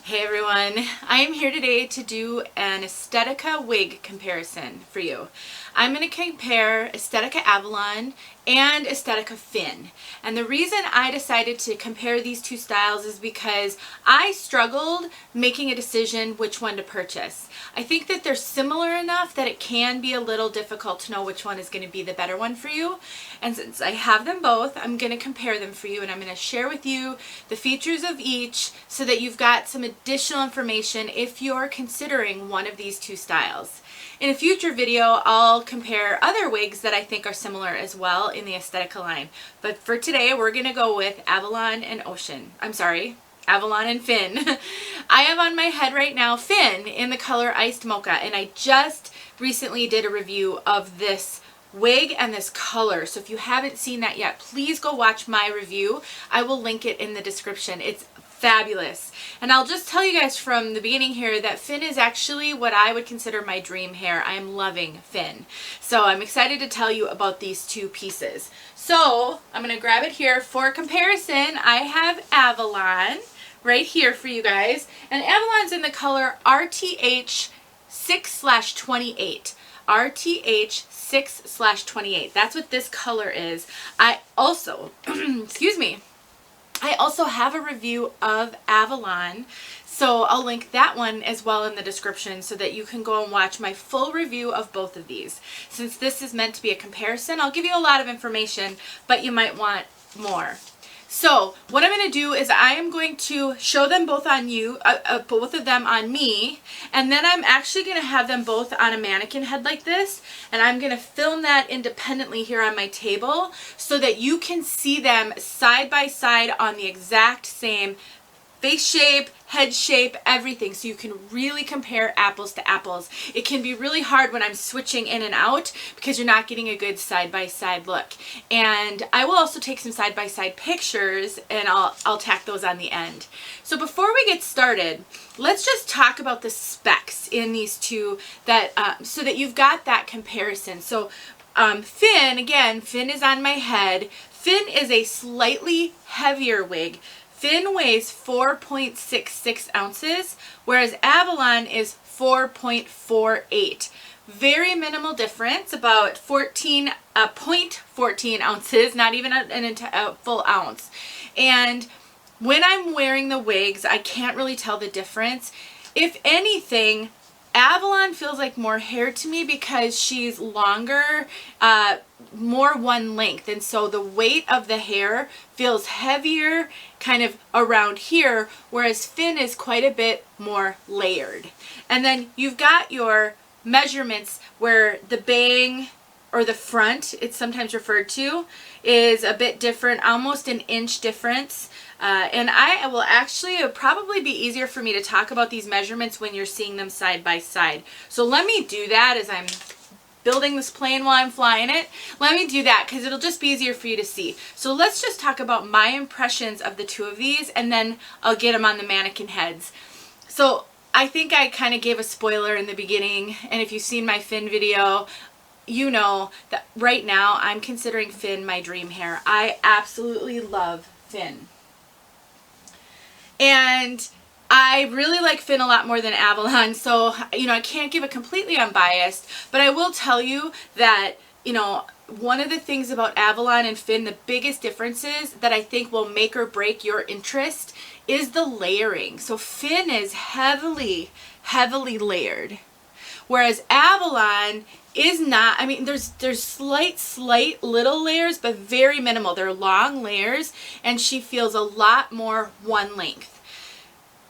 Hey everyone, I am here today to do an Estetica wig comparison for you. I'm going to compare Estetica Avalon and Estetica Fin. And the reason I decided to compare these two styles is because I struggled making a decision which one to purchase. I think that they're similar enough that it can be a little difficult to know which one is going to be the better one for you. And since I have them both, I'm going to compare them for you and I'm going to share with you the features of each so that you've got some additional information if you're considering one of these two styles. In a future video, I'll compare other wigs that I think are similar as well in the Estetica line. But for today, we're going to go with Avalon and Avalon and Fin. I have on my head right now Fin in the color Iced Mocha, and I just recently did a review of this wig and this color. So if you haven't seen that yet, please go watch my review. I will link it in the description. It's fabulous. And I'll just tell you guys from the beginning here that Fin is actually what I would consider my dream hair. I am loving Fin. So I'm excited to tell you about these two pieces. So I'm going to grab it here for comparison. I have Avalon right here for you guys. And Avalon's in the color RTH6/28. RTH6/28. That's what this color is. I also, excuse me, I also have a review of Avalon, so I'll link that one as well in the description so that you can go and watch my full review of both of these. Since this is meant to be a comparison, I'll give you a lot of information, but you might want more. So what I'm going to do is I am going to show them both on you, both of them on me, and then I'm actually going to have them both on a mannequin head like this, and I'm going to film that independently here on my table so that you can see them side by side on the exact same face shape, head shape, everything, so you can really compare apples to apples. It can be really hard when I'm switching in and out because you're not getting a good side-by-side look. And I will also take some side-by-side pictures and I'll tack those on the end. So before we get started, let's just talk about the specs in these two that so that you've got that comparison. So Fin, again, Fin is on my head. Fin is a slightly heavier wig. Fin weighs 4.66 ounces, whereas Avalon is 4.48. Very minimal difference, about 0.14 ounces, not even a full ounce. And when I'm wearing the wigs, I can't really tell the difference. If anything, Avalon feels like more hair to me because she's longer, more one length, and so the weight of the hair feels heavier kind of around here, whereas Fin is quite a bit more layered. And then you've got your measurements where the bang, or the front, it's sometimes referred to, is a bit different, almost an inch difference. And I will actually, it would probably be easier for me to talk about these measurements when you're seeing them side by side. So let me do that as I'm building this plane while I'm flying it. Let me do that because it'll just be easier for you to see. So let's just talk about my impressions of the two of these and then I'll get them on the mannequin heads. So I think I kind of gave a spoiler in the beginning, and if you've seen my Fin video, you know that right now I'm considering Fin my dream hair. I absolutely love Fin. And I really like Fin a lot more than Avalon, so, you know, I can't give it completely unbiased, but I will tell you that, you know, one of the things about Avalon and Fin, the biggest differences that I think will make or break your interest is the layering. So Fin is heavily, heavily layered, whereas Avalon is not. I mean, there's slight little layers, but very minimal. They're long layers, and she feels a lot more one length.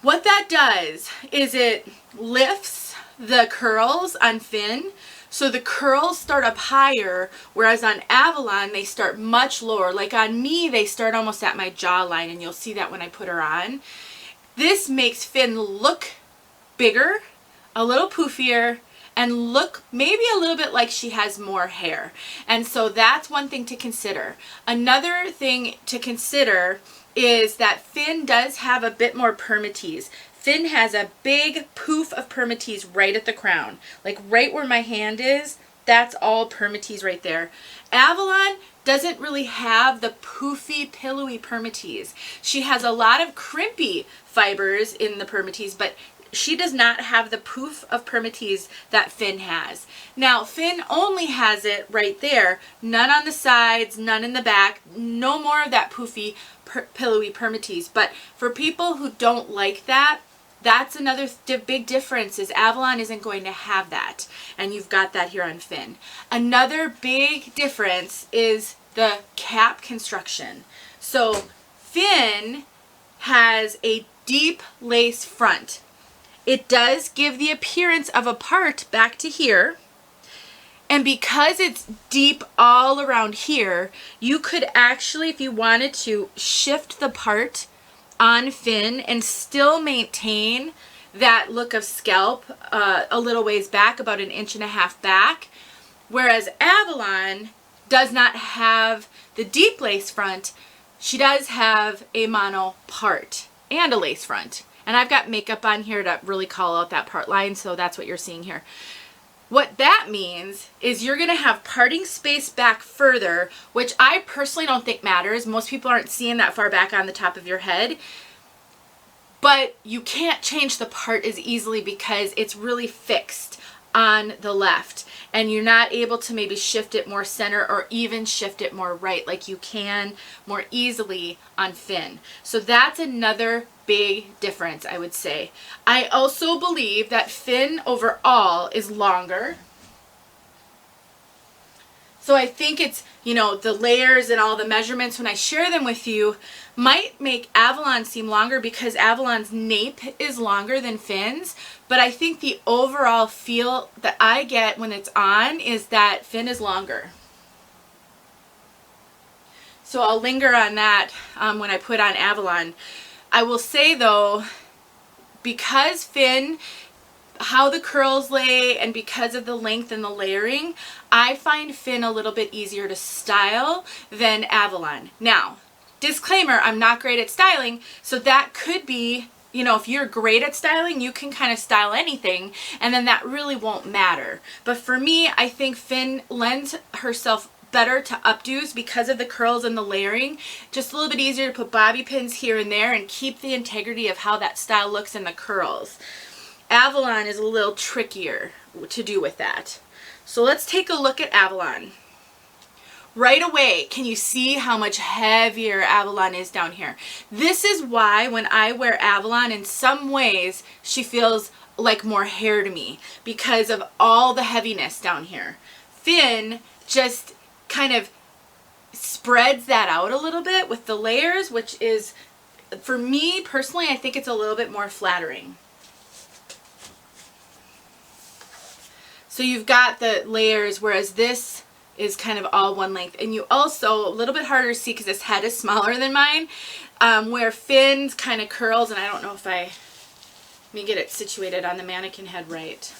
What that does is it lifts the curls on Fin, so the curls start up higher, whereas on Avalon they start much lower. Like on me, they start almost at my jawline, and you'll see that when I put her on. This makes Fin look bigger, a little poofier, and look maybe a little bit like she has more hair. And so that's one thing to consider. Another thing to consider is that Fin does have a bit more permatease. Fin has a big poof of permatease right at the crown. Like right where my hand is, that's all permatease right there. Avalon doesn't really have the poofy, pillowy permatease. She has a lot of crimpy fibers in the permatease, but she does not have the poof of permatease that Finn has. Now, Finn only has it right there, none on the sides, none in the back, no more of that poofy, pillowy permatease. But for people who don't like that, that's another big difference, is Avalon isn't going to have that. And you've got that here on Finn. Another big difference is the cap construction. So Finn has a deep lace front. It does give the appearance of a part back to here. And because it's deep all around here, you could actually, if you wanted to, shift the part on Finn and still maintain that look of scalp a little ways back, about 1.5 inches back. Whereas Avalon does not have the deep lace front. She does have a mono part and a lace front. And I've got makeup on here to really call out that part line, so that's what you're seeing here. What that means is you're going to have parting space back further, which I personally don't think matters. Most people aren't seeing that far back on the top of your head. But you can't change the part as easily because it's really fixed on the left. And you're not able to maybe shift it more center or even shift it more right like you can more easily on Finn. So that's another big difference, I would say. I also believe that Finn overall is longer. So I think it's, you know, the layers and all the measurements when I share them with you might make Avalon seem longer because Avalon's nape is longer than Finn's. But I think the overall feel that I get when it's on is that Finn is longer. So I'll linger on that when I put on Avalon. I will say though, because Finn, how the curls lay and because of the length and the layering, I find Finn a little bit easier to style than Avalon. Now, disclaimer, I'm not great at styling, so that could be, you know, if you're great at styling, you can kind of style anything, and then that really won't matter. But for me, I think Finn lends herself better to updos because of the curls and the layering. Just a little bit easier to put bobby pins here and there and keep the integrity of how that style looks in the curls. Avalon is a little trickier to do with that. So let's take a look at Avalon. Right away, can you see how much heavier Avalon is down here? This is why when I wear Avalon, in some ways, she feels like more hair to me because of all the heaviness down here. Finn just kind of spreads that out a little bit with the layers, which is, for me personally, I think it's a little bit more flattering. So you've got the layers, whereas this is kind of all one length. And you also, a little bit harder to see because this head is smaller than mine, where Finn's kind of curls, and I don't know if let me get it situated on the mannequin head right.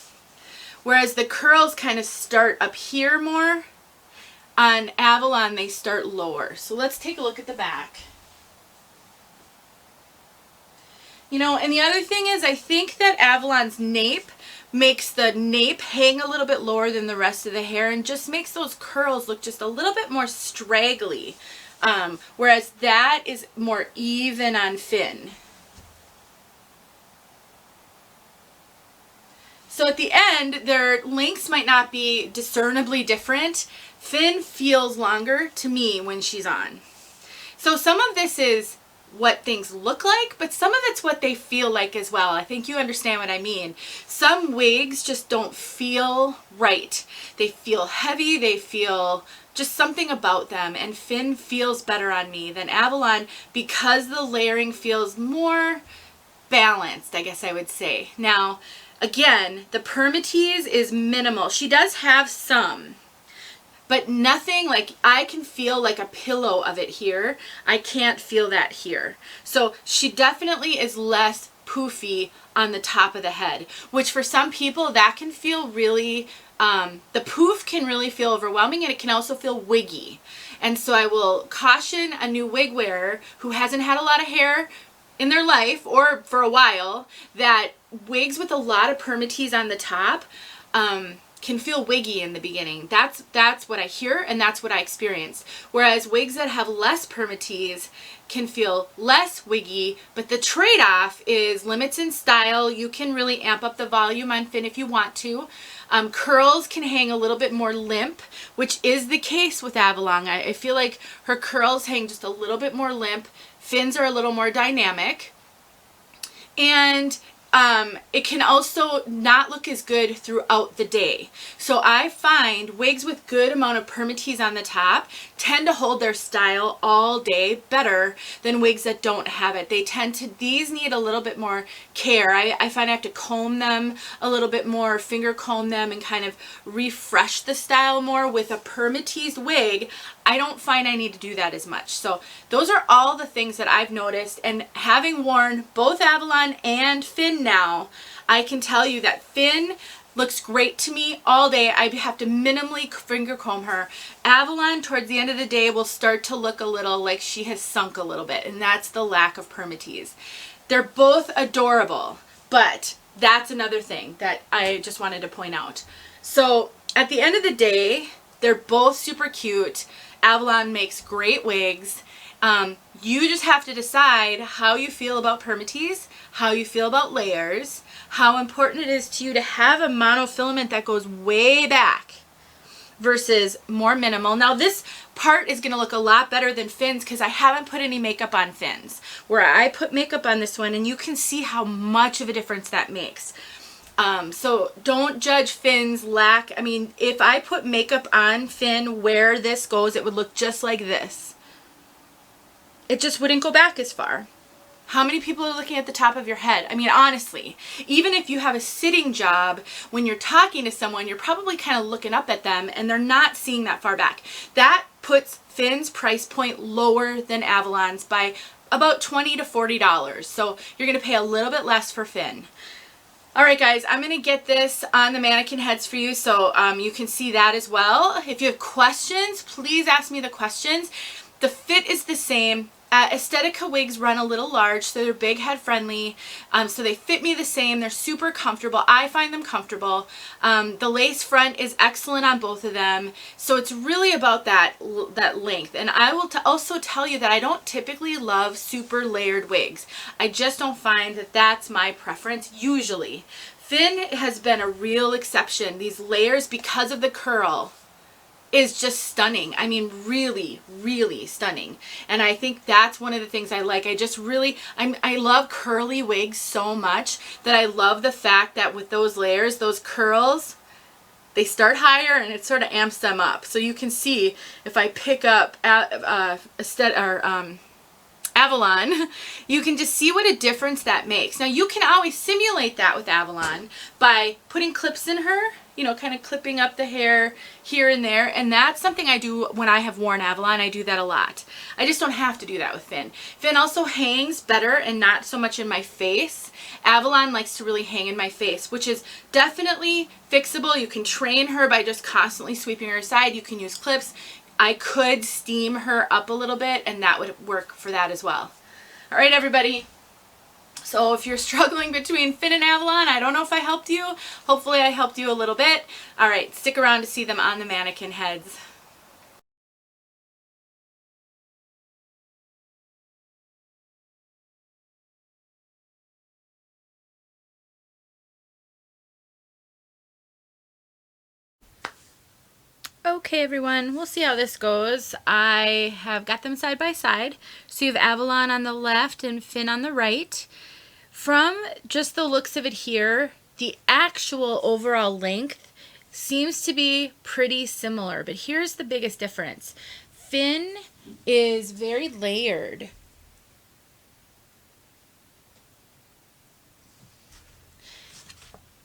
Whereas the curls kind of start up here more, on Avalon they start lower. So let's take a look at the back. You know, and the other thing is I think that Avalon's nape makes the nape hang a little bit lower than the rest of the hair and just makes those curls look just a little bit more straggly. Whereas that is more even on Finn. So at the end, their lengths might not be discernibly different. Finn feels longer to me when she's on. So some of this is what things look like, but some of it's what they feel like as well. I think you understand what I mean. Some wigs just don't feel right. They feel heavy, they feel just something about them, and Finn feels better on me than Avalon because the layering feels more balanced, I guess I would say. Now, again, the permatease is minimal. She does have some, but nothing like, I can feel like a pillow of it here. I can't feel that here. So she definitely is less poofy on the top of the head, which for some people that can feel really, the poof can really feel overwhelming, and it can also feel wiggy. And so I will caution a new wig wearer who hasn't had a lot of hair in their life or for a while that wigs with a lot of permatease on the top can feel wiggy in the beginning. That's what I hear, and that's what I experience. Whereas wigs that have less permatease can feel less wiggy, but the trade-off is limits in style. You can really amp up the volume on Finn if you want to. Curls can hang a little bit more limp, which is the case with Avalon. I feel like her curls hang just a little bit more limp. Finn's are a little more dynamic. And it can also not look as good throughout the day. So I find wigs with good amount of permatease on the top tend to hold their style all day better than wigs that don't have it. These need a little bit more care. I find I have to comb them a little bit more, finger comb them, and kind of refresh the style more. With a permateased wig, I don't find I need to do that as much. So those are all the things that I've noticed, and having worn both Avalon and Finn now, I can tell you that Finn looks great to me all day. I have to minimally finger comb her. Avalon, towards the end of the day, will start to look a little like she has sunk a little bit, and that's the lack of permatease. They're both adorable, but that's another thing that I just wanted to point out. So at the end of the day, they're both super cute. Avalon makes great wigs. You just have to decide how you feel about permatease, how you feel about layers, how important it is to you to have a monofilament that goes way back versus more minimal. Now this part is going to look a lot better than Finn's because I haven't put any makeup on Finn's, where I put makeup on this one, and you can see how much of a difference that makes. So don't judge Finn's lack. I mean, if I put makeup on Finn where this goes, it would look just like this. It just wouldn't go back as far. How many people are looking at the top of your head? I mean, honestly, even if you have a sitting job, when you're talking to someone, you're probably kind of looking up at them and they're not seeing that far back. That puts Finn's price point lower than Avalon's by about $20 to $40. So you're going to pay a little bit less for Finn. All right, guys, I'm going to get this on the mannequin heads for you so you can see that as well. If you have questions, please ask me the questions. The fit is the same. Estetica wigs run a little large, so they're big head friendly. So they fit me the same. They're super comfortable. I find them comfortable. The lace front is excellent on both of them. So it's really about that length. And I will also tell you that I don't typically love super layered wigs. I just don't find that that's my preference usually. Finn has been a real exception. These layers, because of the curl, is just stunning. I mean, really, really stunning. And I think that's one of the things I like. I love curly wigs so much that I love the fact that with those layers, those curls, they start higher and it sort of amps them up. So you can see if I pick up Avalon, you can just see what a difference that makes. Now you can always simulate that with Avalon by putting clips in her, you know, kind of clipping up the hair here and there. And that's something I do when I have worn Avalon. I do that a lot. I just don't have to do that with Finn. Finn also hangs better and not so much in my face. Avalon likes to really hang in my face, which is definitely fixable. You can train her by just constantly sweeping her aside. You can use clips. I could steam her up a little bit and that would work for that as well. All right, everybody. So if you're struggling between Finn and Avalon, I don't know if I helped you. Hopefully I helped you a little bit. All right, stick around to see them on the mannequin heads. Okay, everyone, we'll see how this goes. I have got them side by side. So you have Avalon on the left and Finn on the right. From just the looks of it here, the actual overall length seems to be pretty similar, but here's the biggest difference. Finn is very layered.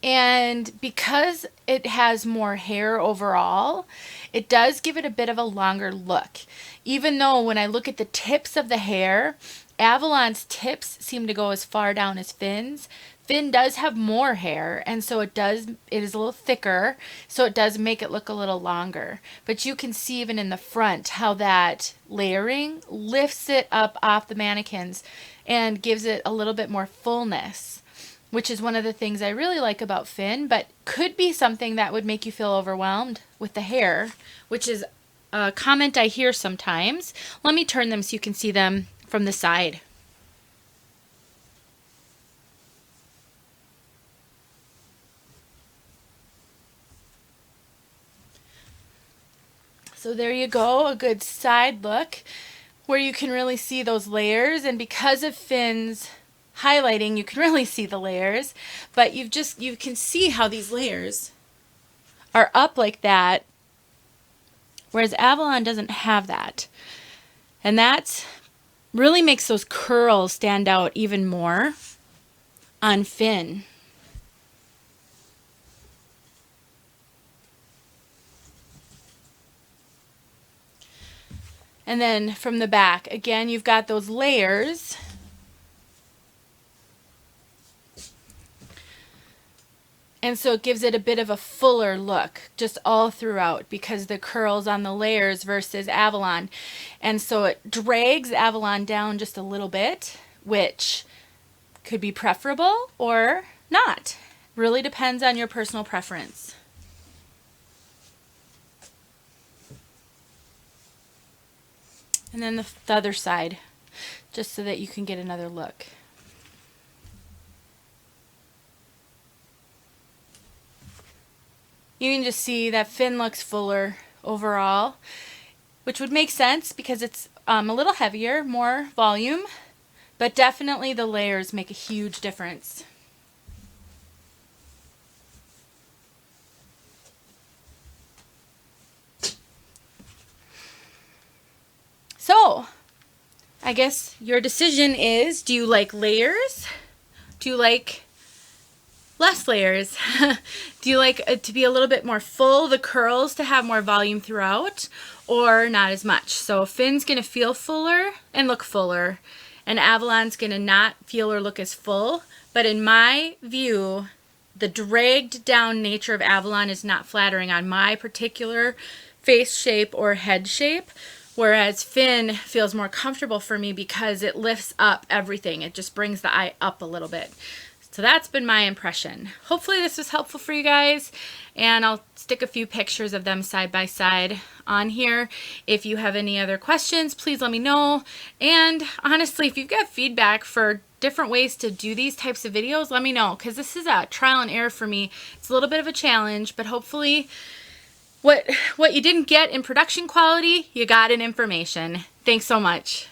And because it has more hair overall, it does give it a bit of a longer look. Even though when I look at the tips of the hair, Avalon's tips seem to go as far down as Finn's. Finn does have more hair, and so it is a little thicker, so it does make it look a little longer. But you can see even in the front how that layering lifts it up off the mannequins and gives it a little bit more fullness. which is one of the things I really like about Finn, but could be something that would make you feel overwhelmed with the hair, which is a comment I hear sometimes. Let me turn them so you can see them from the side. So there you go, a good side look where you can really see those layers, and because of Finn's highlighting, you can really see the layers, but you can see how these layers are up like that, whereas Avalon doesn't have that. And that really makes those curls stand out even more on Finn. And then from the back, again, you've got those layers. And so it gives it a bit of a fuller look just all throughout because the curls on the layers versus Avalon. And so it drags Avalon down just a little bit, which could be preferable or not. Really depends on your personal preference. And then the other side, just so that you can get another look. You can just see that Finn looks fuller overall, which would make sense because it's a little heavier, more volume, but definitely the layers make a huge difference. So, I guess your decision is, do you like layers? Do you like less layers? Do you like it to be a little bit more full, the curls to have more volume throughout, or not as much? So Finn's going to feel fuller and look fuller, and Avalon's going to not feel or look as full. But in my view, the dragged down nature of Avalon is not flattering on my particular face shape or head shape. Whereas Finn feels more comfortable for me because it lifts up everything. It just brings the eye up a little bit. So that's been my impression. Hopefully this was helpful for you guys, and I'll stick a few pictures of them side by side on here. If you have any other questions, please let me know. And honestly, if you've got feedback for different ways to do these types of videos, let me know, because this is a trial and error for me. It's a little bit of a challenge, but hopefully what you didn't get in production quality, you got in information. Thanks so much.